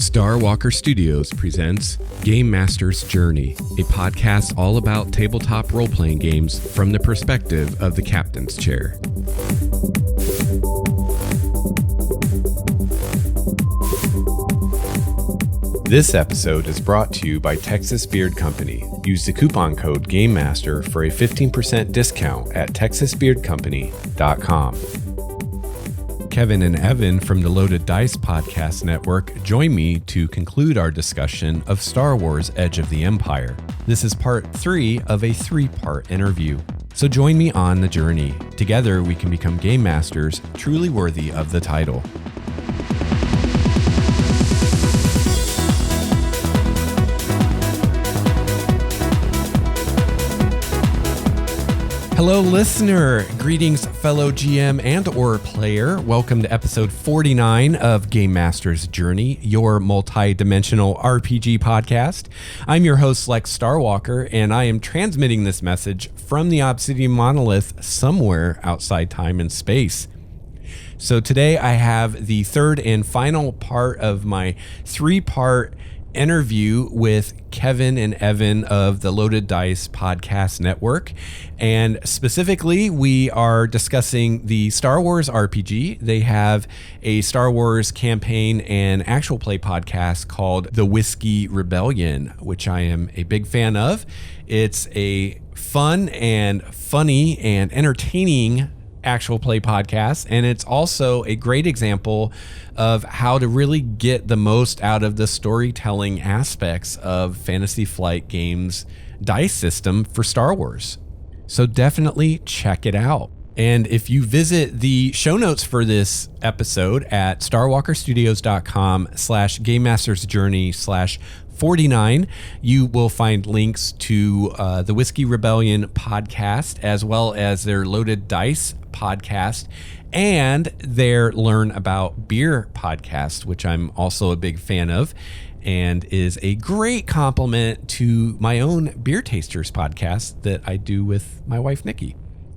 Starwalker Studios presents Game Master's Journey, a podcast all about tabletop role-playing games from the perspective of the captain's chair. This episode is brought to you by Texas Beard Company. Use the coupon code GameMaster for a 15% discount at texasbeardcompany.com. Kevin and Evan from the LoadedDice podcast network join me to conclude our discussion of Star Wars: Edge of the Empire. This is part 3 of a 3-part interview. So join me on the journey. Together we can become game masters truly worthy of the title. Hello, listener. Greetings, fellow GM and or player. Welcome to episode 49 of Game Master's Journey, your multi-dimensional RPG podcast. I'm your host, Lex Starwalker, and I am transmitting this message from the Obsidian Monolith somewhere outside time and space. So today I have the third and final part of my 3-part interview with Kevin and Evan of the LoadedDice podcast network. And specifically, we are discussing the Star Wars RPG. They have a Star Wars campaign and actual play podcast called The Whiskey Rebellion, which I am a big fan of. It's a fun and funny and entertaining actual play podcast, and it's also a great example of how to really get the most out of the storytelling aspects of Fantasy Flight Games' dice system for Star Wars. So definitely check it out. And if you visit the show notes for this episode at starwalkerstudios.com/GameMastersJourney/49, you will find links to the Whiskey Rebellion podcast, as well as their LoadedDice podcast and their Learn About Beer podcast, which I'm also a big fan of and is a great complement to my own Beer Tasters podcast that I do with my wife, Nikki.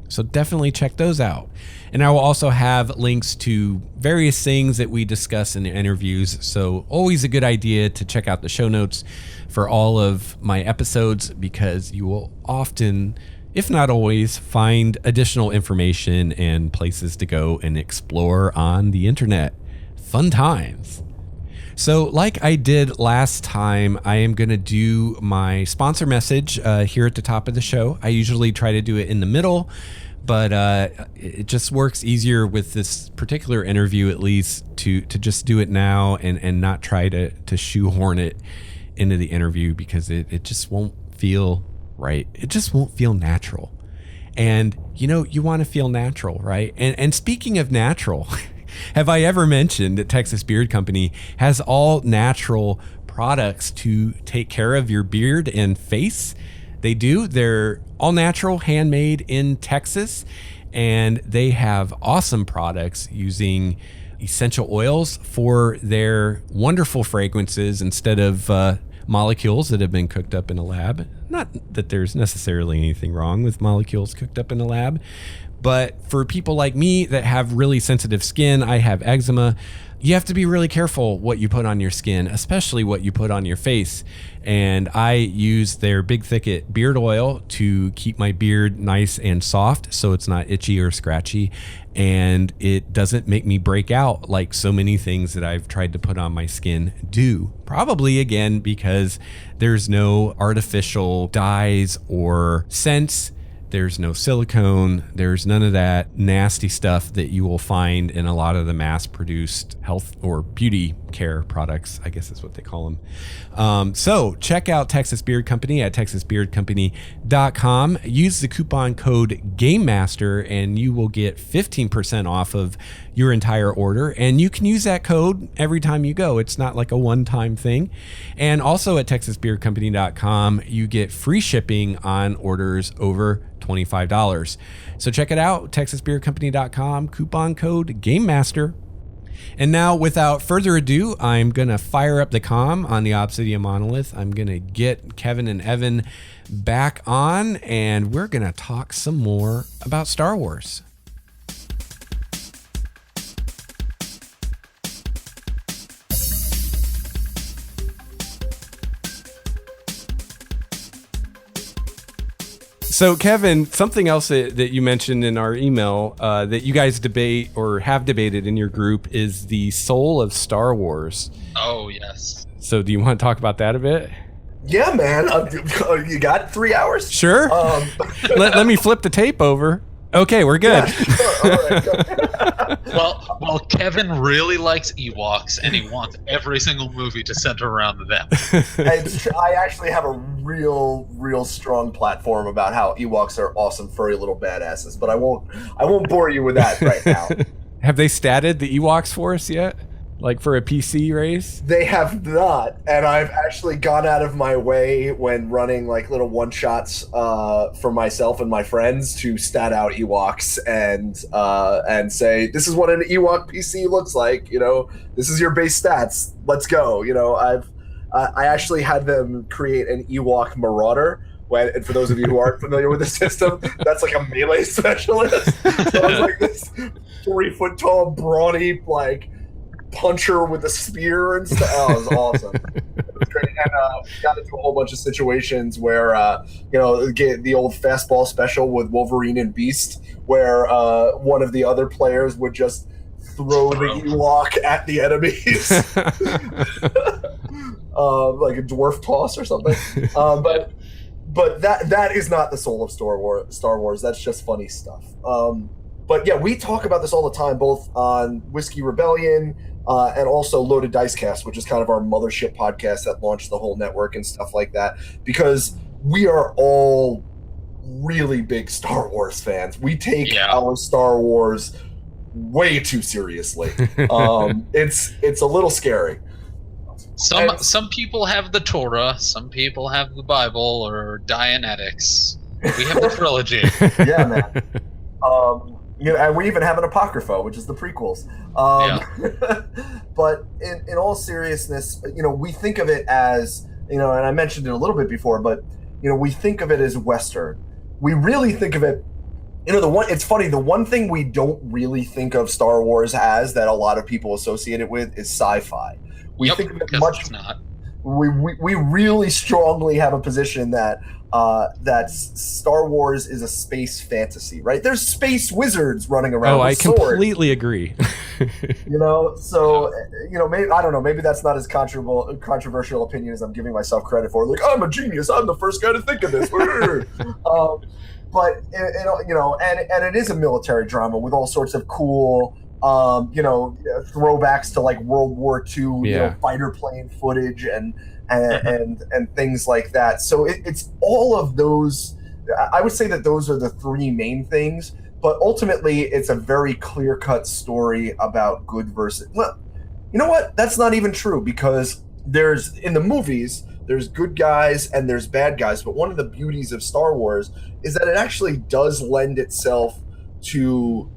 So definitely check those out. And I will also have links to various things that we discuss in the interviews. So always a good idea to check out the show notes for all of my episodes, because you will often, if not always, find additional information and places to go and explore on the internet. Fun times. So like I did last time, I am going to do my sponsor message here at the top of the show. I usually try to do it in the middle, but it just works easier with this particular interview, at least, to just do it now and not try to shoehorn it into the interview, because it just won't feel right. It just won't feel natural. And you know, you want to feel natural, right? And speaking of natural, have I ever mentioned that Texas Beard Company has all natural products to take care of your beard and face? They do. They're all natural, handmade in Texas, and they have awesome products using essential oils for their wonderful fragrances instead of molecules that have been cooked up in a lab. Not that there's necessarily anything wrong with molecules cooked up in a lab, but for people like me that have really sensitive skin, I have eczema, you have to be really careful what you put on your skin, especially what you put on your face. And I use their Big Thicket beard oil to keep my beard nice and soft so it's not itchy or scratchy, and it doesn't make me break out like so many things that I've tried to put on my skin do. Probably, again, because there's no artificial dyes or scents. There's no silicone. There's none of that nasty stuff that you will find in a lot of the mass-produced health or beauty care products, I guess is what they call them. So check out Texas Beard Company at texasbeardcompany.com. Use the coupon code GameMaster and you will get 15% off of your entire order. And you can use that code every time you go. It's not like a one-time thing. And also at texasbeardcompany.com, you get free shipping on orders over $25. So check it out, texasbeardcompany.com, coupon code GameMaster. And now, without further ado, I'm going to fire up the comm on the Obsidian Monolith. I'm going to get Kevin and Evan back on, and we're going to talk some more about Star Wars. So, Kevin, something else that you mentioned in our email that you guys debate or have debated in your group is the soul of Star Wars. Oh, yes. So, do you want to talk about that a bit? Yeah, man. You got 3 hours? Sure. Let me flip the tape over. Okay, we're good. Yeah, sure. All right, go. Well, Kevin really likes Ewoks, and he wants every single movie to center around them. I actually have a real strong platform about how Ewoks are awesome, furry little badasses, but I won't bore you with that right now. Have they statted the Ewoks for us yet? Like for a PC race? They have not, and I've actually gone out of my way when running like little one-shots for myself and my friends to stat out Ewoks and say, this is what an Ewok PC looks like, this is your base stats, let's go. I actually had them create an Ewok Marauder, and for those of you who aren't familiar with the system, that's like a melee specialist. So I was like this 3-foot-tall, brawny, like, puncher with a spear and stuff. Oh, it was awesome. It was great. And we got into a whole bunch of situations where, get the old fastball special with Wolverine and Beast, where one of the other players would just throw the Ewok at the enemies. Like a dwarf toss or something. But that is not the soul of Star Wars. That's just funny stuff. But yeah, we talk about this all the time, both on Whiskey Rebellion and also Loaded Dice Cast, which is kind of our mothership podcast that launched the whole network and stuff like that, because we are all really big Star Wars fans. We take our Star Wars way too seriously. It's a little scary. Some people have the Torah, some people have the Bible or Dianetics. We have the trilogy. Yeah, man. And we even have an Apocrypha, which is the prequels. But in all seriousness, we think of it as, and I mentioned it a little bit before, but, we think of it as Western. We really think of it, it's funny, the one thing we don't really think of Star Wars as that a lot of people associate it with is sci-fi. We think of it much. It's not. We really strongly have a position that Star Wars is a space fantasy, right? There's space wizards running around. Oh, with I swords. Completely agree. So maybe I don't know. Maybe that's not as controversial opinion as I'm giving myself credit for. Like, I'm a genius. I'm the first guy to think of this. But and it is a military drama with all sorts of cool. Throwbacks to like World War II, fighter plane footage and things like that. So it's all of those. I would say that those are the three main things. But ultimately, it's a very clear-cut story about good versus. Well, you know what? That's not even true, because in the movies there's good guys and there's bad guys. But one of the beauties of Star Wars is that it actually does lend itself to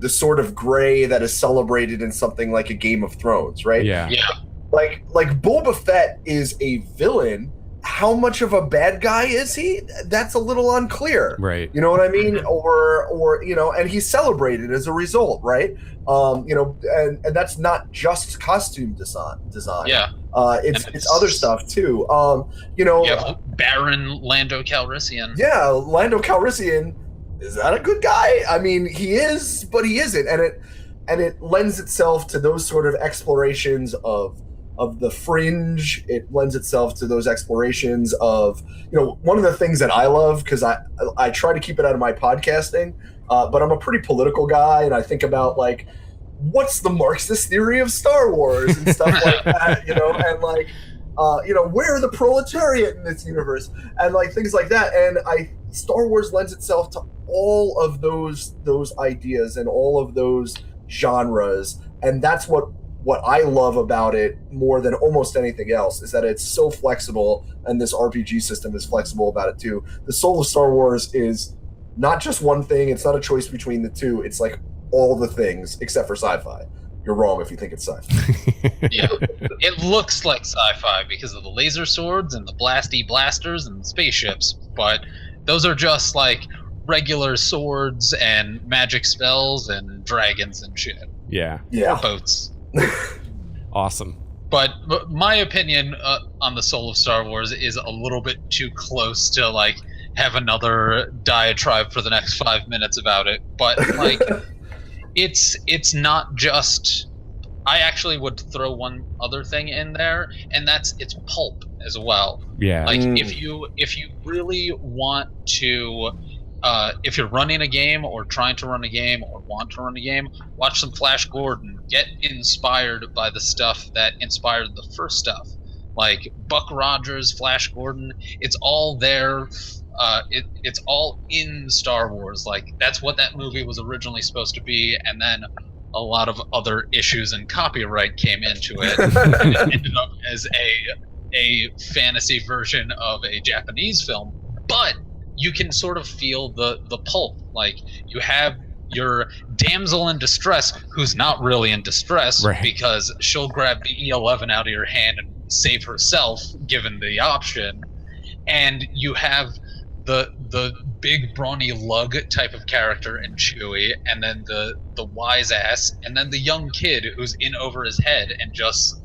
the sort of gray that is celebrated in something like a Game of Thrones, right? Yeah. Like Boba Fett is a villain. How much of a bad guy is he? That's a little unclear. Right. You know what I mean? Or and he's celebrated as a result, right? And that's not just costume design. Yeah. It's other stuff too. Baron Lando Calrissian. Yeah, Lando Calrissian. Is that a good guy? I mean, he is, but he isn't, and it lends itself to those sort of explorations of the fringe. It lends itself to those explorations of, one of the things that I love, because I try to keep it out of my podcasting, but I'm a pretty political guy, and I think about like, what's the Marxist theory of Star Wars and stuff like that, and like, where are the proletariat in this universe, and like things like that, and Star Wars lends itself to all of those ideas and all of those genres, and that's what I love about it more than almost anything else, is that it's so flexible, and this RPG system is flexible about it too. The soul of Star Wars is not just one thing, it's not a choice between the two, it's like all the things except for sci-fi. You're wrong if you think it's sci-fi. Yeah, it looks like sci-fi because of the laser swords and the blasty blasters and the spaceships, but those are just like regular swords and magic spells and dragons and shit. Yeah. Or boats. Awesome. But my opinion on the soul of Star Wars is a little bit too close to like have another diatribe for the next 5 minutes about it, but like it's not just. I actually would throw one other thing in there, and it's pulp as well. Yeah. Like if you really want to, if you're running a game or trying to run a game or want to run a game, watch some Flash Gordon. Get inspired by the stuff that inspired the first stuff, like Buck Rogers, Flash Gordon. It's all there. It's all in Star Wars. Like that's what that movie was originally supposed to be, and then a lot of other issues and copyright came into it, and it ended up as a fantasy version of a Japanese film. But you can sort of feel the pulp. Like you have your damsel in distress, who's not really in distress, right, because she'll grab the E11 out of your hand and save herself, given the option. And you have the big brawny lug type of in Chewie, and then the wise ass, and then the young kid who's in over his head and just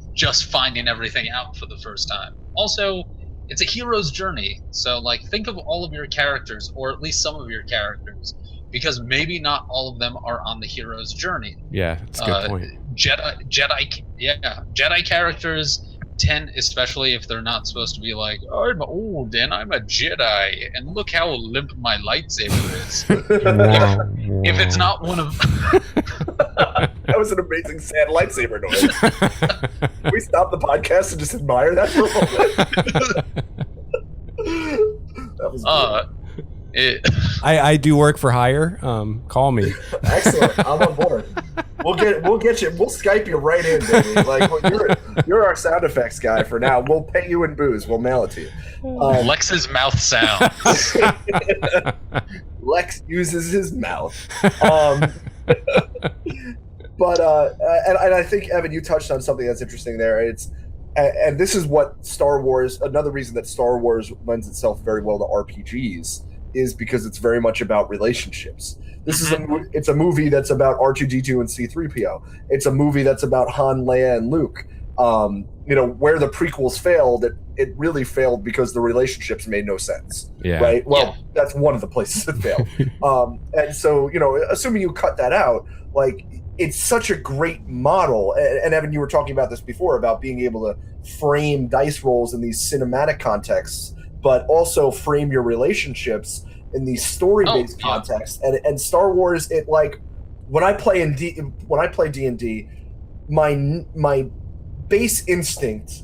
finding everything out for the first time. Also, it's a hero's journey, so like think of all of your characters, or at least some of your characters, because maybe not all of them are on the hero's journey. Yeah, that's a good point. Jedi characters tend, especially if they're not supposed to be like, I'm old and I'm a Jedi and look how limp my lightsaber is. if it's not one of that was an amazing sad lightsaber noise. Can we stop the podcast and just admire that for a moment? That was I do work for hire. Call me. Excellent. I'm on board. We'll get you. We'll Skype you right in, baby. Like you're our sound effects guy for now. We'll pay you in booze. We'll mail it to you. Lex's mouth sounds. Lex uses his mouth. But and I think, Evan, you touched on something that's interesting there. And this is what Star Wars. Another reason that Star Wars lends itself very well to RPGs is because it's very much about relationships. This is it's a movie that's about R2-D2 and C-3PO. It's a movie that's about Han, Leia, and Luke. Where the prequels failed, it really failed because the relationships made no sense. Yeah. Right. Well, that's one of the places it failed. And so, assuming you cut that out, like it's such a great model. And Evan, you were talking about this before about being able to frame dice rolls in these cinematic contexts, but also frame your relationships in these story-based contexts. And Star Wars, it like when I play D&D, my base instinct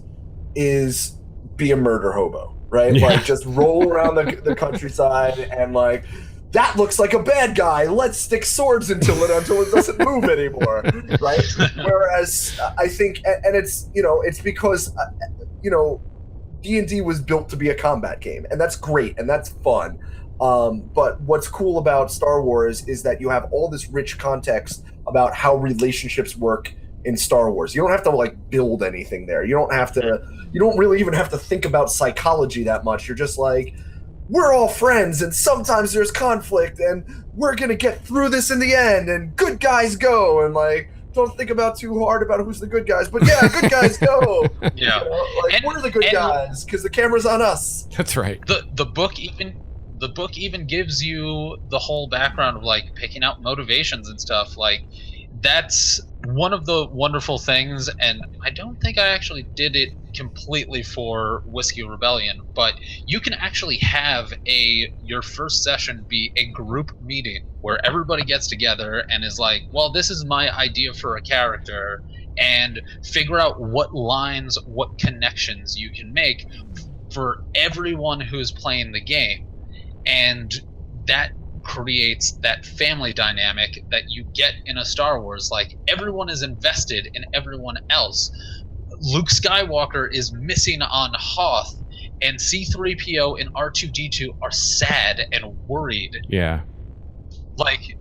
is be a murder hobo, right? Yeah. Like just roll around the countryside and like, that looks like a bad guy. Let's stick swords until it doesn't move anymore, right? Whereas I think, and it's because D&D was built to be a combat game, and that's great and that's fun. But what's cool about Star Wars is that you have all this rich context about how relationships work in Star Wars. You don't have to like build anything there. You don't really even have to think about psychology that much. You're just like, we're all friends and sometimes there's conflict and we're going to get through this in the end and good guys go, and like, don't think about too hard about who's the good guys, but yeah, good guys go. Yeah. We're the good guys because the camera's on us. That's right. The book even gives you the whole background of like picking out motivations and stuff. Like that's one of the wonderful things, and I don't think I actually did it completely for Whiskey Rebellion, but you can actually have your first session be a group meeting where everybody gets together and is like, well, this is my idea for a character, and figure out what lines, what connections you can make for everyone who's playing the game. And that creates that family dynamic that you get in a Star Wars. Like everyone is invested in everyone else. Luke Skywalker is missing on Hoth, and C-3PO and R2-D2 are sad and worried. Yeah. Like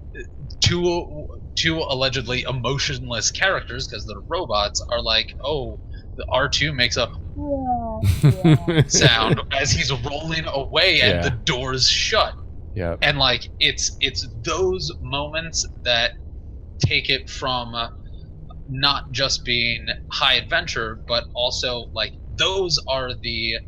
two allegedly emotionless characters, because they're robots, are like, oh, the R2 makes a sound as he's rolling away and the doors shut. Yeah. And like it's those moments that take it from not just being high adventure, but also like those are the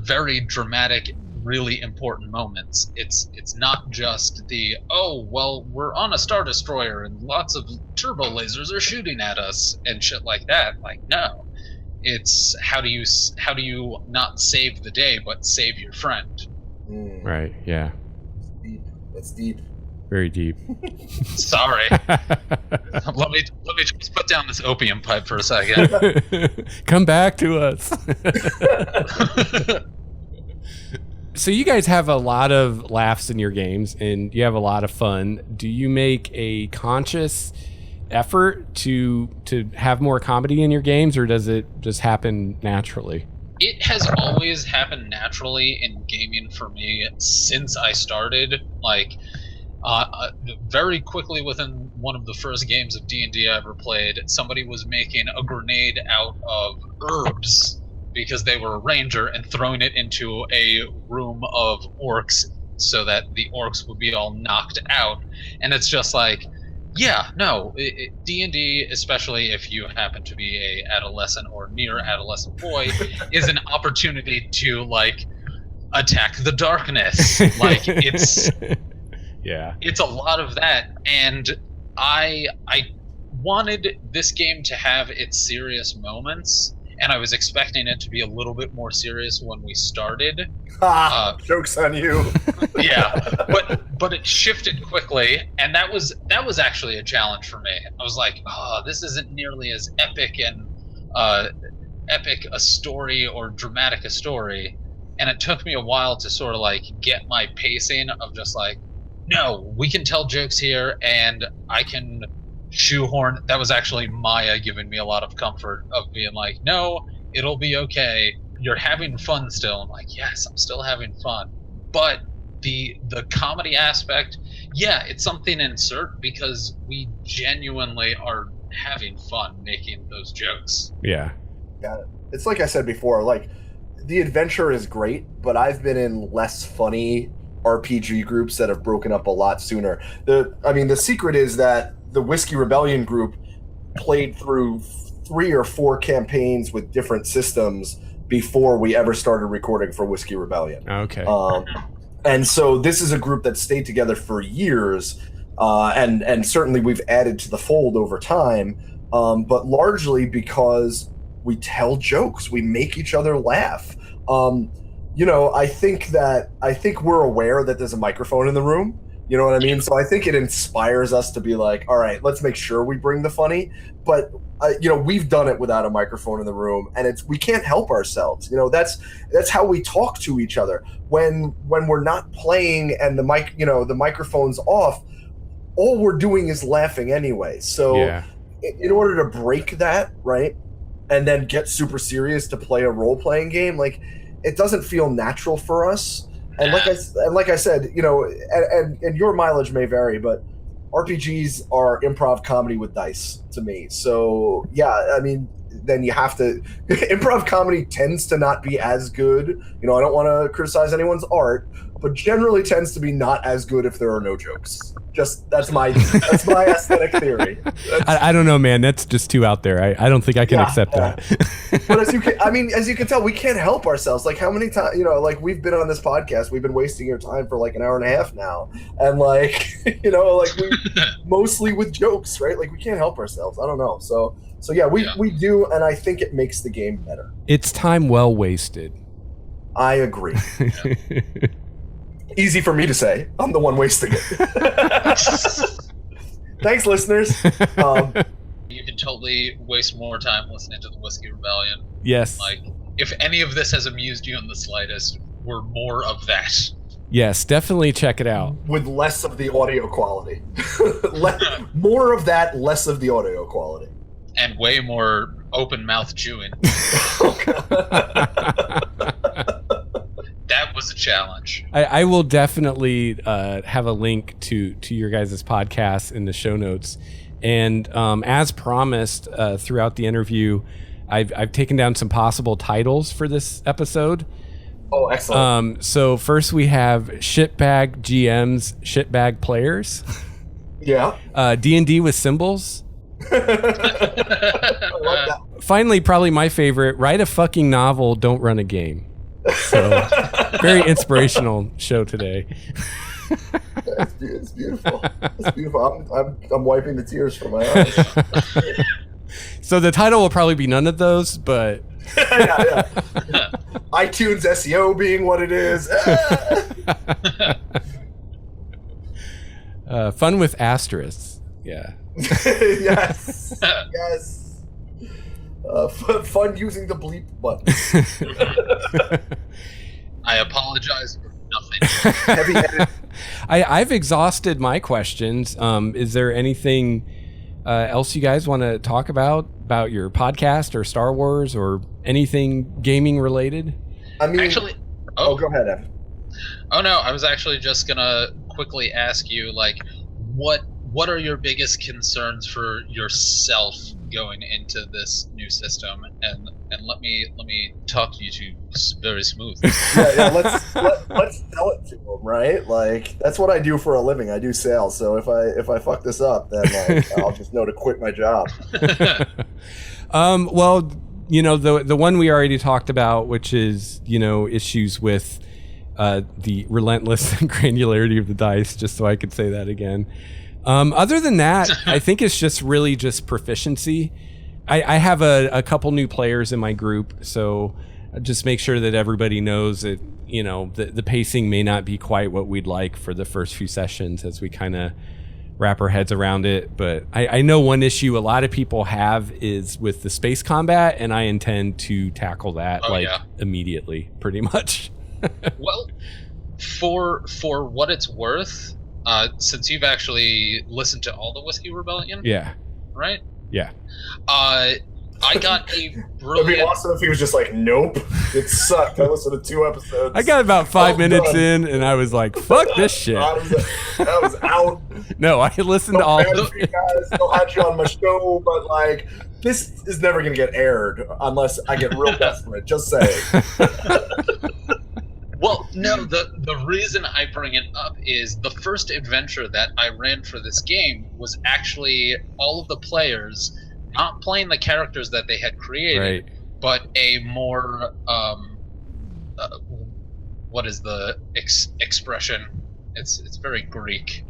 very dramatic really important moments. It's not just the, oh well, we're on a Star Destroyer and lots of turbo lasers are shooting at us and shit like that. Like, no, it's how do you not save the day but save your friend. Right. Yeah. Deep. That's deep. Very deep. Sorry. let me just put down this opium pipe for a second. Come back to us. So you guys have a lot of laughs in your games and you have a lot of fun. Do you make a conscious effort to have more comedy in your games, or does it just happen naturally? It has always happened naturally in gaming for me since I started. Like, very quickly within one of the first games of D&D I ever played, somebody was making a grenade out of herbs because they were a ranger and throwing it into a room of orcs so that the orcs would be all knocked out. And it's just like, yeah, no, D&D, especially if you happen to be a adolescent or near adolescent boy, is an opportunity to, like, attack the darkness. Like, it's Yeah. It's a lot of that, and I wanted this game to have its serious moments, and I was expecting it to be a little bit more serious when we started. Joke's on you. Yeah, but it shifted quickly, and that was actually a challenge for me. I was like, oh, this isn't nearly as epic and epic a story or dramatic a story, and it took me a while to sort of like get my pacing of just like, no, we can tell jokes here, and I can shoehorn. That was actually Maya giving me a lot of comfort of being like, no, it'll be okay. You're having fun still. I'm like, yes, I'm still having fun. But the comedy aspect, yeah, it's something to insert because we genuinely are having fun making those jokes. Yeah. Got it. It's like I said before, like, the adventure is great, but I've been in less funny RPG groups that have broken up a lot sooner. The secret is that the Whiskey Rebellion group played through 3 or 4 campaigns with different systems before we ever started recording for Whiskey Rebellion. Okay. And so this is a group that stayed together for years, and certainly we've added to the fold over time, but largely because we tell jokes, we make each other laugh. I think we're aware that there's a microphone in the room. You know what I mean? So I think it inspires us to be like, all right, let's make sure we bring the funny. But we've done it without a microphone in the room, and we can't help ourselves. That's how we talk to each other when we're not playing and the microphone's off. All we're doing is laughing anyway. So yeah. In order to break that, right, and then get super serious to play a role-playing game, like, it doesn't feel natural for us. And like I said, and your mileage may vary, but RPGs are improv comedy with dice to me. So yeah, I mean, then you have to. Improv comedy tends to not be as good. I don't want to criticize anyone's art, but generally tends to be not as good if there are no jokes. Just that's my aesthetic theory. I don't know, man. That's just too out there. I don't think I can accept that. But as you can tell, we can't help ourselves. Like, how many times, like, we've been on this podcast, we've been wasting your time for like an hour and a half now, and like, we mostly with jokes, right? Like, we can't help ourselves. I don't know. So yeah, we do, and I think it makes the game better. It's time well wasted. I agree. Yeah. Easy for me to say. I'm the one wasting it. Thanks, listeners. You can totally waste more time listening to the Whiskey Rebellion. Yes. Like, if any of this has amused you in the slightest, we're more of that. Yes, definitely check it out. With less of the audio quality. More of that, less of the audio quality. And way more open mouth chewing. That was a challenge. I will definitely have a link to your guys' podcast in the show notes. And as promised throughout the interview, I've taken down some possible titles for this episode. Oh, excellent. So first we have Shitbag GMs, Shitbag Players. Yeah. D&D with Symbols. I like that. Finally, probably my favorite, write a fucking novel, don't run a game. So Very inspirational show today. It's beautiful. It's beautiful. I'm wiping the tears from my eyes. So the title will probably be none of those, but yeah. iTunes SEO being what it is. Fun with asterisks. Yeah. Yes. Yes. Fun using the bleep button. I apologize for nothing. Heavy edit. I've exhausted my questions. Is there anything else you guys want to talk about your podcast or Star Wars or anything gaming related? I mean, Actually, go ahead, Evan. Oh no, I was actually just gonna quickly ask you, like, what are your biggest concerns for yourself going into this new system? And let me talk to you two very smooth. Yeah. Let's sell it to them, right? Like, that's what I do for a living. I do sales. So if I fuck this up, then like, I'll just know to quit my job. Well, the one we already talked about, which is issues with the relentless granularity of the dice, just so I could say that again. Other than that, I think it's just really just proficiency. I have a couple new players in my group, so just make sure that everybody knows that the pacing may not be quite what we'd like for the first few sessions as we kind of wrap our heads around it. But I know one issue a lot of people have is with the space combat, and I intend to tackle that immediately, pretty much. Well, for what it's worth, since you've actually listened to all the Whiskey Rebellion, right? Yeah. I got a brilliant. It'd be awesome if he was just like, "Nope, it sucked. I listened to 2 episodes." I got about 5 minutes in, and I was like, "Fuck this shit." I was out. No, I listened to all. You guys, I'll have you on my show, but like, this is never gonna get aired unless I get real desperate. Just saying. Well, no, the reason I bring it up is the first adventure that I ran for this game was actually all of the players not playing the characters that they had created, but a more what is the expression? It's very Greek.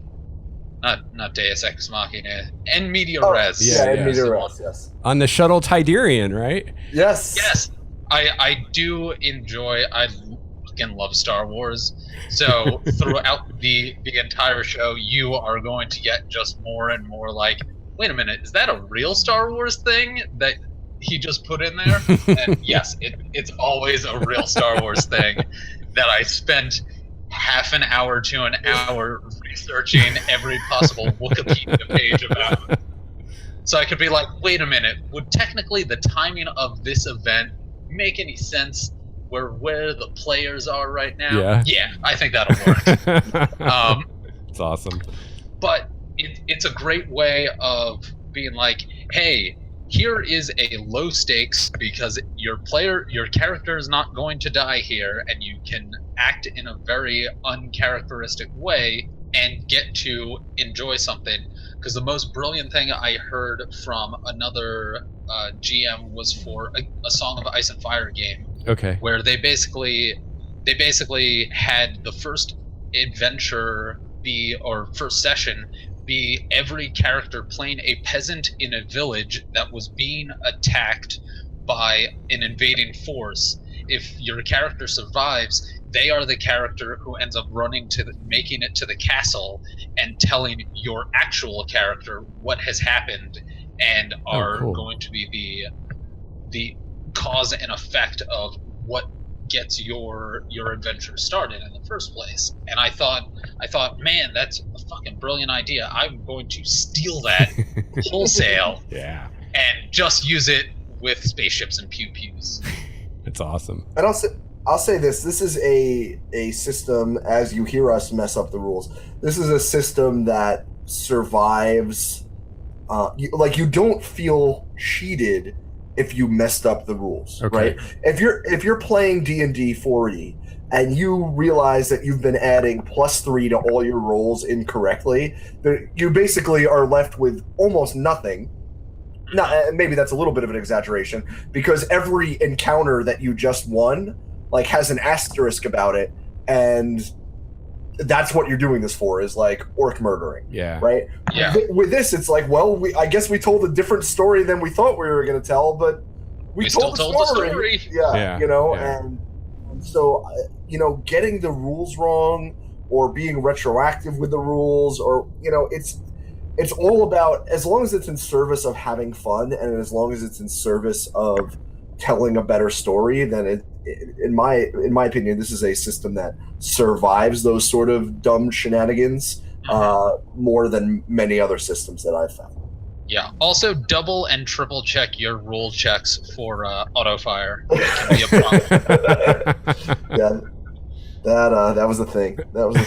Not Deus Ex Machina. En media res. En media res, yes. On the shuttle Tiderian, right? Yes. Yes. I do enjoy. I love Star Wars, so throughout the entire show you are going to get just more and more like, wait a minute, is that a real Star Wars thing that he just put in there? And yes, it's always a real Star Wars thing that I spent half an hour to an hour researching every possible Wikipedia page about. So I could be like, wait a minute, would technically the timing of this event make any sense where the players are right now? Yeah, I think that'll work. It's awesome. But it's a great way of being like, hey, here is a low stakes because your character is not going to die here, and you can act in a very uncharacteristic way and get to enjoy something. Because the most brilliant thing I heard from another GM was for a Song of Ice and Fire game. Okay. Where they basically had the first adventure first session be every character playing a peasant in a village that was being attacked by an invading force. If your character survives, they are the character who ends up making it to the castle and telling your actual character what has happened, and are going to be the cause and effect of what gets your adventure started in the first place. And I thought, man, that's a fucking brilliant idea. I'm going to steal that wholesale, and just use it with spaceships and pew pews. It's awesome. And I'll say this: this is a system. As you hear us mess up the rules, this is a system that survives. You don't feel cheated if you messed up the rules, right? If you're playing D&D 4E and you realize that you've been adding +3 to all your rolls incorrectly, you basically are left with almost nothing. Maybe that's a little bit of an exaggeration, because every encounter that you just won has an asterisk about it and that's what you're doing this for, is like orc murdering. Yeah. Right. Yeah. With this, it's like, well, I guess we told a different story than we thought we were going to tell, but we still told the story. Yeah. And so, getting the rules wrong or being retroactive with the rules, or, it's all about, as long as it's in service of having fun and as long as it's in service of telling a better story, then in my opinion, this is a system that survives those sort of dumb shenanigans more than many other systems that I've found. Yeah. Also, double and triple check your rule checks for auto fire. It can be a problem. Yeah, that was the thing. That was the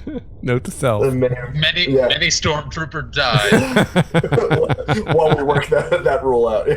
thing. Note to self. Many stormtrooper died while we work that rule out.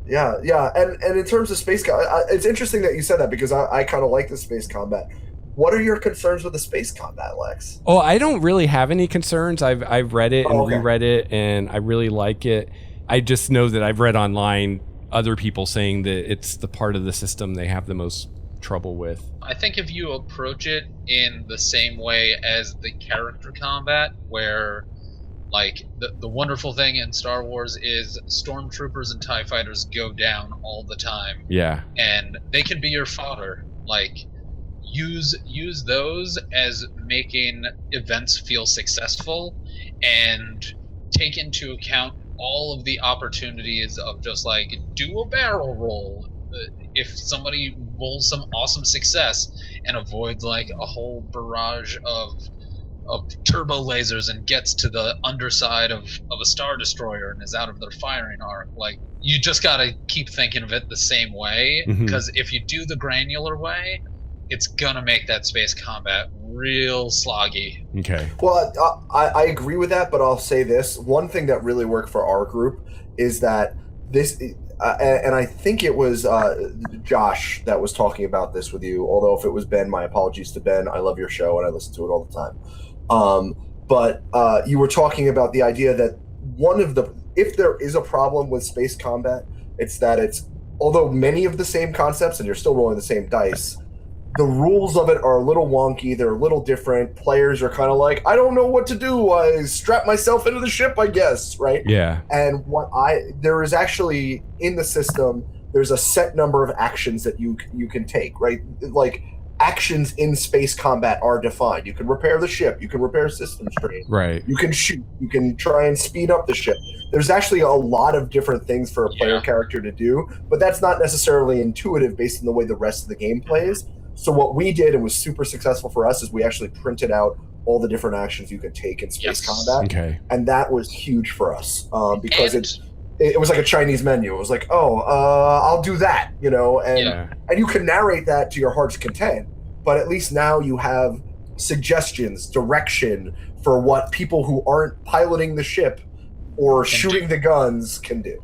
Yeah. And in terms of space combat, it's interesting that you said that, because I kind of like the space combat. What are your concerns with the space combat, Lex? Oh, I don't really have any concerns. I've read it and reread it, and I really like it. I just know that I've read online other people saying that it's the part of the system they have the most trouble with. I think if you approach it in the same way as the character combat, where like the wonderful thing in Star Wars is stormtroopers and TIE fighters go down all the time. Yeah. And they can be your fodder. Like, use those as making events feel successful, and take into account all of the opportunities of just like, do a barrel roll if somebody rolls some awesome success and avoids like a whole barrage of turbo lasers and gets to the underside of a Star Destroyer and is out of their firing arc. Like, you just gotta keep thinking of it the same way, because if you do the granular way, it's gonna make that space combat real sloggy. Okay. Well, I agree with that, but I'll say this. One thing that really worked for our group is that this, and I think it was Josh that was talking about this with you, although if it was Ben, my apologies to Ben. I love your show and I listen to it all the time. But you were talking about the idea that if there is a problem with space combat, it's that although many of the same concepts and you're still rolling the same dice, the rules of it are a little wonky. They're a little different. Players are kind of like, I don't know what to do. I strap myself into the ship, I guess, right? Yeah. And there is actually in the system, there's a set number of actions that you can take, right? Like, actions in space combat are defined. You can repair the ship. You can repair system strain. Right. You can shoot. You can try and speed up the ship. There's actually a lot of different things for a player character to do, but that's not necessarily intuitive based on the way the rest of the game plays. So what we did, and was super successful for us, is we actually printed out all the different actions you could take in space combat. Okay. And that was huge for us because it was like a Chinese menu. It was like, I'll do that, and you can narrate that to your heart's content, but at least now you have suggestions, direction for what people who aren't piloting the ship or shooting the guns can do.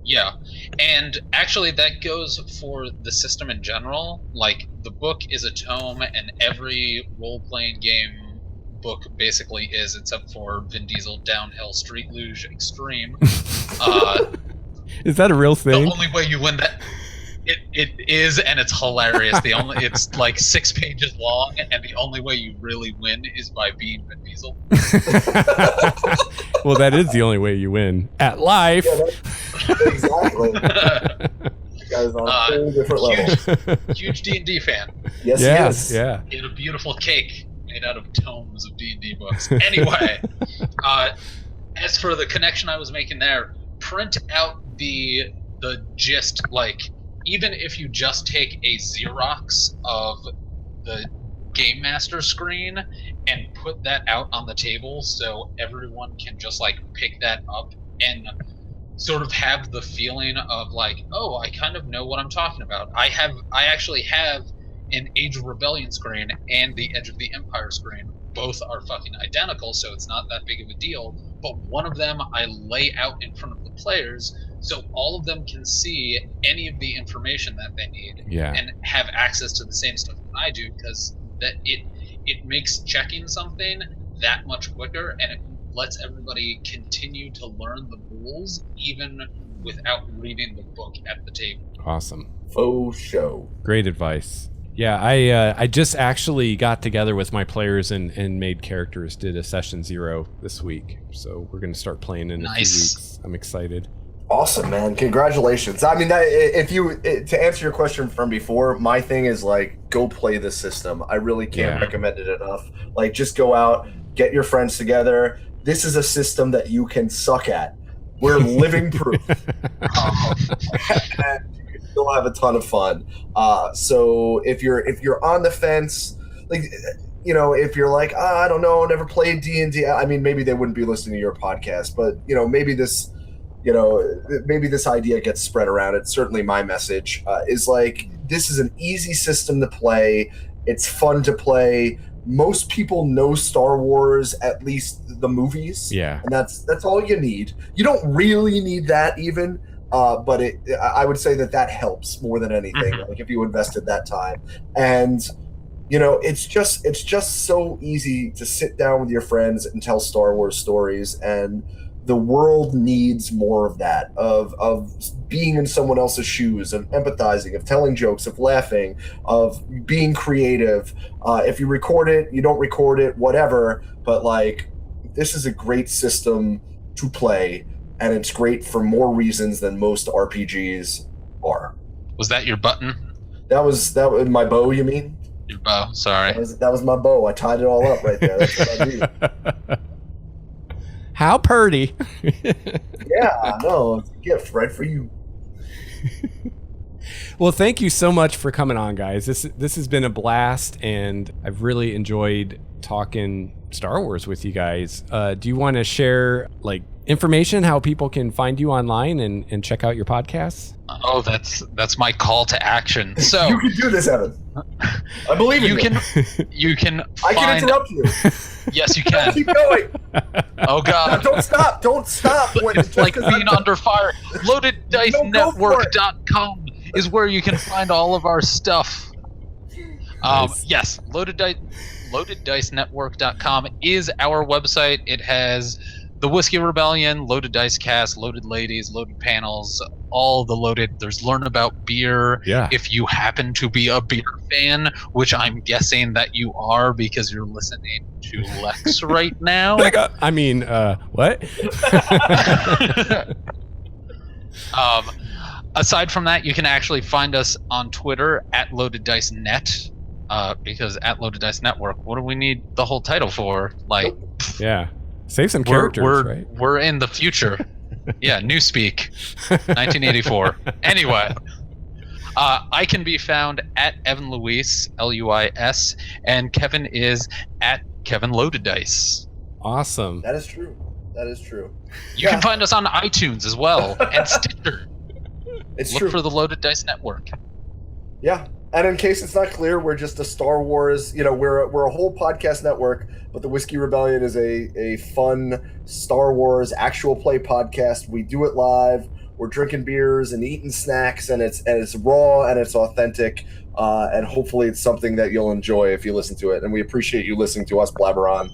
Yeah, and actually that goes for the system in general. Like, the book is a tome, and every role-playing game book basically is, except for Vin Diesel Downhill Street Luge Extreme. Is that a real thing? The only way you win that... It is, and it's hilarious. It's like 6 pages long, and the only way you really win is by being Vin Diesel. Well, that is the only way you win at life. Yeah, exactly. Guys on a whole different level. Huge D&D fan. Yes, he is. Yeah. He had a beautiful cake made out of tomes of D&D books. Anyway, as for the connection I was making there, print out the gist, like, even if you just take a Xerox of the Game Master screen and put that out on the table so everyone can just like pick that up and sort of have the feeling of like, oh, I kind of know what I'm talking about. I actually have an Age of Rebellion screen and the Edge of the Empire screen. Both are fucking identical, so it's not that big of a deal. But one of them I lay out in front of the players so all of them can see any of the information that they need and have access to the same stuff that I do, because that it makes checking something that much quicker, and it lets everybody continue to learn the rules even without reading the book at the table. Awesome. Faux show. Great advice. Yeah, I just actually got together with my players and made characters, did a session 0 this week. So we're going to start playing in a few weeks. I'm excited. Awesome, man. Congratulations. I mean, to answer your question from before, my thing is like, go play this system. I really can't recommend it enough. Like, just go out, get your friends together. This is a system that you can suck at. We're living proof. And you can still have a ton of fun. So if you're on the fence, like, you know, if you're like, I don't know, never played D&D. I mean, maybe they wouldn't be listening to your podcast, but you know, maybe this idea gets spread around. It's certainly my message, is like, this is an easy system to play. It's fun to play. Most people know Star Wars, at least the movies. Yeah. And that's all you need. You don't really need that even, but I would say that helps more than anything. Like, if you invested that time. And, you know, it's just so easy to sit down with your friends and tell Star Wars stories, and the world needs more of that, of being in someone else's shoes, of empathizing, of telling jokes, of laughing, of being creative. If you record it, you don't record it, whatever. But like, this is a great system to play, and it's great for more reasons than most RPGs are. Was that your button? That was my bow, you mean? Your bow, sorry. That was my bow. I tied it all up right there. That's what I do. How purty. Yeah, no, it's a gift right for you. Well, thank you so much for coming on, guys. This has been a blast, and I've really enjoyed talking Star Wars with you guys. Do you want to share like information, how people can find you online and check out your podcasts? Oh, that's my call to action. So you can do this, Evan. I believe in you. You can. I can interrupt you. Yes, you can. Keep going. Oh God! No, don't stop. It's like being under fire. LoadedDiceNetwork.com is where you can find all of our stuff. Nice. Yes, LoadedDiceNetwork.com is our website. It has the Whiskey Rebellion, Loaded Dice Cast, Loaded Ladies, Loaded Panels, all the loaded. There's Learn About Beer. Yeah. If you happen to be a beer fan, which I'm guessing that you are because you're listening to Lex right now. I mean, what? Aside from that, you can actually find us on Twitter at LoadedDiceNet. Because at Loaded Dice Network, what do we need the whole title for? Like, yeah. Save some characters, right? We're in the future. Yeah, Newspeak, 1984. Anyway, I can be found at Evan Luis, Luis, and Kevin is at Kevin Loaded Dice. Awesome. That is true. You can find us on iTunes as well, and Stitcher. It's Look true. for the Loaded Dice Network. Yeah. And in case it's not clear, we're just a Star Wars, you know, we're a whole podcast network, but the Whiskey Rebellion is a fun Star Wars actual play podcast. We do it live. We're drinking beers and eating snacks, and it's raw and it's authentic, and hopefully it's something that you'll enjoy if you listen to it. And we appreciate you listening to us blabber on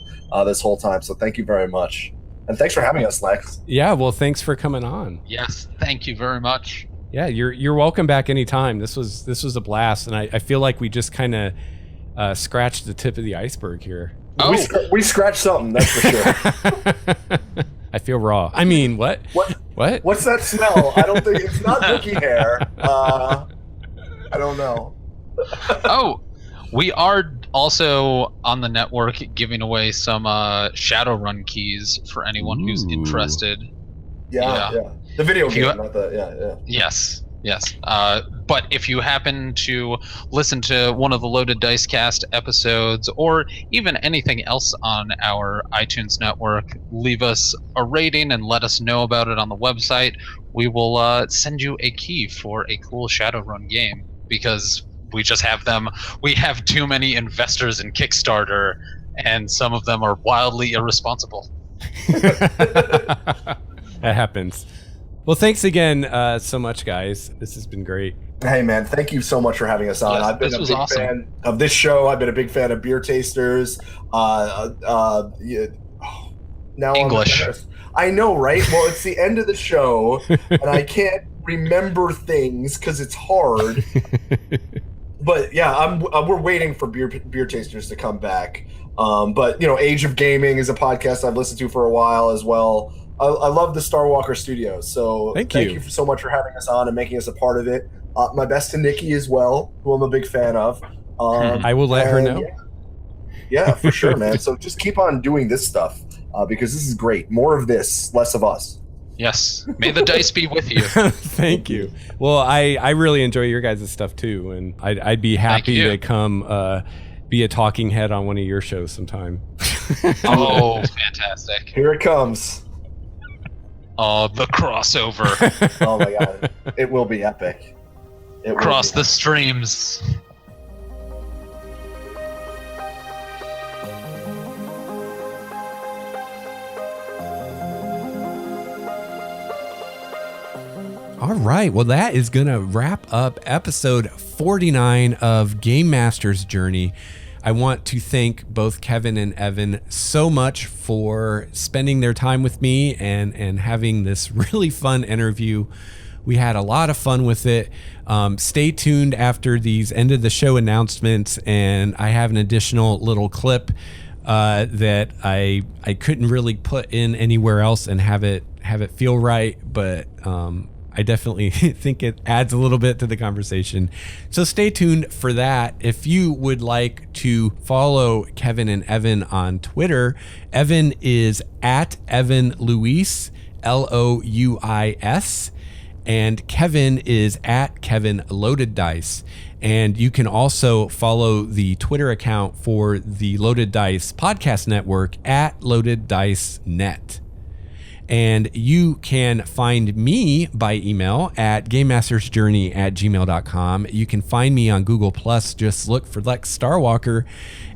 this whole time. So thank you very much. And thanks for having us, Lex. Yeah, well, thanks for coming on. Yes, thank you very much. Yeah, you're welcome back anytime. This was a blast, and I feel like we just kind of scratched the tip of the iceberg here. Oh. We scratched something, that's for sure. I feel raw. I mean, what? What? What's that smell? I don't think it's not Wookiee hair. I don't know. Oh, we are also on the network giving away some Shadowrun keys for anyone who's interested. Yeah. The video game, not the Yes. But if you happen to listen to one of the Loaded Dice Cast episodes, or even anything else on our iTunes network, leave us a rating and let us know about it on the website. We will send you a key for a cool Shadowrun game, because we just have them. We have too many investors in Kickstarter, and some of them are wildly irresponsible. That happens. Well, thanks again so much, guys. This has been great. Hey, man, thank you so much for having us on. Yes, I've been a big fan of this show. I've been a big fan of Beer Tasters. Now English. I know, right? Well, it's the end of the show, and I can't remember things because it's hard. But yeah, we're waiting for beer tasters to come back. But Age of Gaming is a podcast I've listened to for a while as well. I love the Star Walker Studios. So thank you so much for having us on and making us a part of it. My best to Nikki as well, who I'm a big fan of. I will let her know. Yeah, for sure, man. So just keep on doing this stuff because this is great. More of this, less of us. Yes. May the dice be with you. Thank you. Well, I really enjoy your guys' stuff too, and I'd be happy to come be a talking head on one of your shows sometime. Oh, fantastic. Here it comes. Oh, the crossover. Oh my god. It will be epic. Across the streams. All right. Well, that is going to wrap up episode 49 of Game Master's Journey. I want to thank both Kevin and Evan so much for spending their time with me and having this really fun interview. We had a lot of fun with it. Stay tuned after these end of the show announcements, and I have an additional little clip that I couldn't really put in anywhere else and have it feel right, but I definitely think it adds a little bit to the conversation. So stay tuned for that. If you would like to follow Kevin and Evan on Twitter, Evan is at Evan Luis, Louis, and Kevin is at Kevin LoadedDice. And you can also follow the Twitter account for the Loaded Dice podcast network at LoadedDiceNet. And you can find me by email at GameMastersJourney@gmail.com. You can find me on Google+. Just look for Lex Starwalker.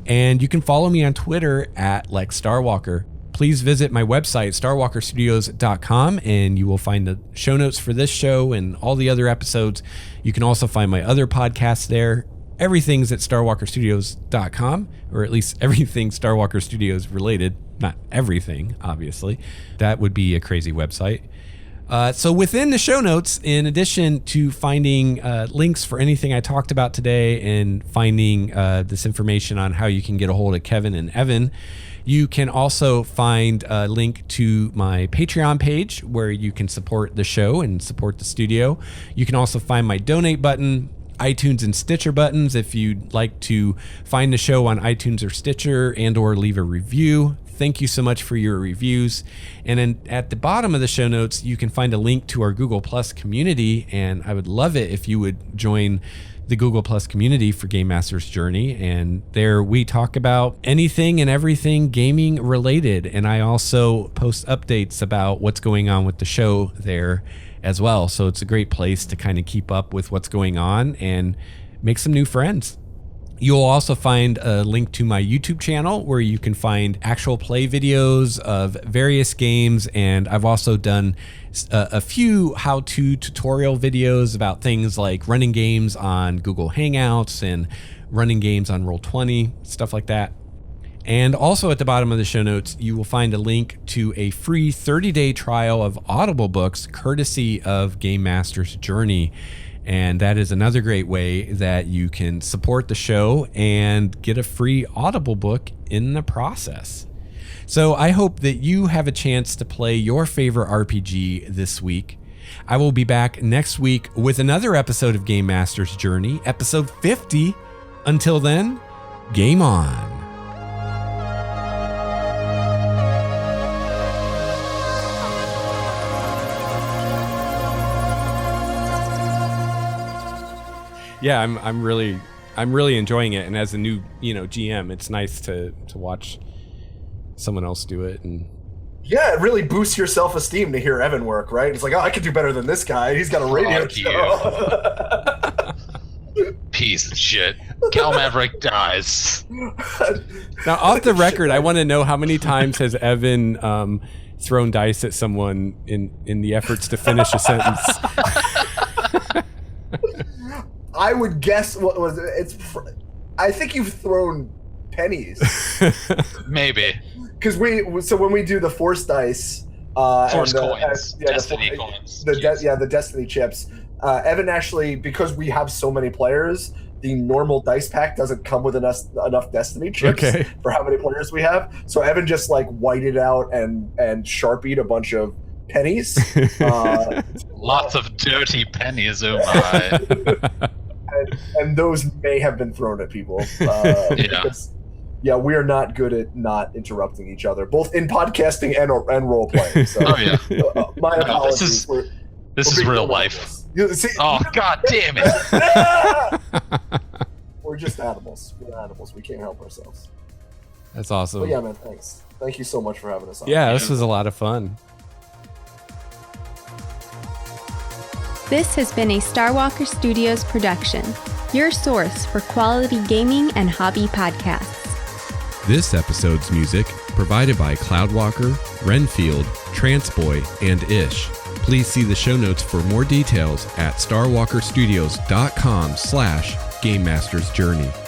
And you can follow me on Twitter at Lex Starwalker. Please visit my website, starwalkerstudios.com, and you will find the show notes for this show and all the other episodes. You can also find my other podcasts there. Everything's at starwalkerstudios.com, or at least everything Star Walker Studios related. Not everything, obviously. That would be a crazy website. So within the show notes, in addition to finding links for anything I talked about today and finding this information on how you can get a hold of Kevin and Evan, you can also find a link to my Patreon page where you can support the show and support the studio. You can also find my donate button, iTunes and Stitcher buttons if you'd like to find the show on iTunes or Stitcher and or leave a review. Thank you so much for your reviews. And then at the bottom of the show notes, you can find a link to our Google Plus community. And I would love it if you would join the Google Plus community for Game Master's Journey. And there we talk about anything and everything gaming related. And I also post updates about what's going on with the show there as well. So it's a great place to kind of keep up with what's going on and make some new friends. You'll also find a link to my YouTube channel where you can find actual play videos of various games. And I've also done a few how-to tutorial videos about things like running games on Google Hangouts and running games on Roll20, stuff like that. And also at the bottom of the show notes, you will find a link to a free 30-day trial of Audible books courtesy of Game Master's Journey. And that is another great way that you can support the show and get a free Audible book in the process. So I hope that you have a chance to play your favorite RPG this week. I will be back next week with another episode of Game Master's Journey, episode 50. Until then, game on. Yeah, I'm really enjoying it, and as a new GM, it's nice to watch someone else do it. And yeah, it really boosts your self-esteem to hear Evan work, right? It's like, oh, I could do better than this guy. He's got a radio show. Piece of shit. Cal Maverick dies. Now, off the record, I want to know how many times has Evan thrown dice at someone in the efforts to finish a sentence. I would guess what was it? I think you've thrown pennies. Maybe. Because when we do the force dice, Force and, coins, Destiny coins. The Destiny chips. Evan actually, because we have so many players, the normal dice pack doesn't come with enough Destiny chips for how many players we have. So Evan just like whited out and Sharpied a bunch of pennies. Lots of dirty pennies, oh my. and those may have been thrown at people. Because, we are not good at not interrupting each other, both in podcasting and role playing. So, my apologies. This is real life. Oh, god damn it! We're just animals. We're animals. We can't help ourselves. That's awesome. But yeah, man, thanks. Thank you so much for having us on. Yeah, this was a lot of fun. This has been a Starwalker Studios production, your source for quality gaming and hobby podcasts. This episode's music provided by Cloudwalker, Renfield, Transboy, and Ish. Please see the show notes for more details at starwalkerstudios.com/GameMastersJourney.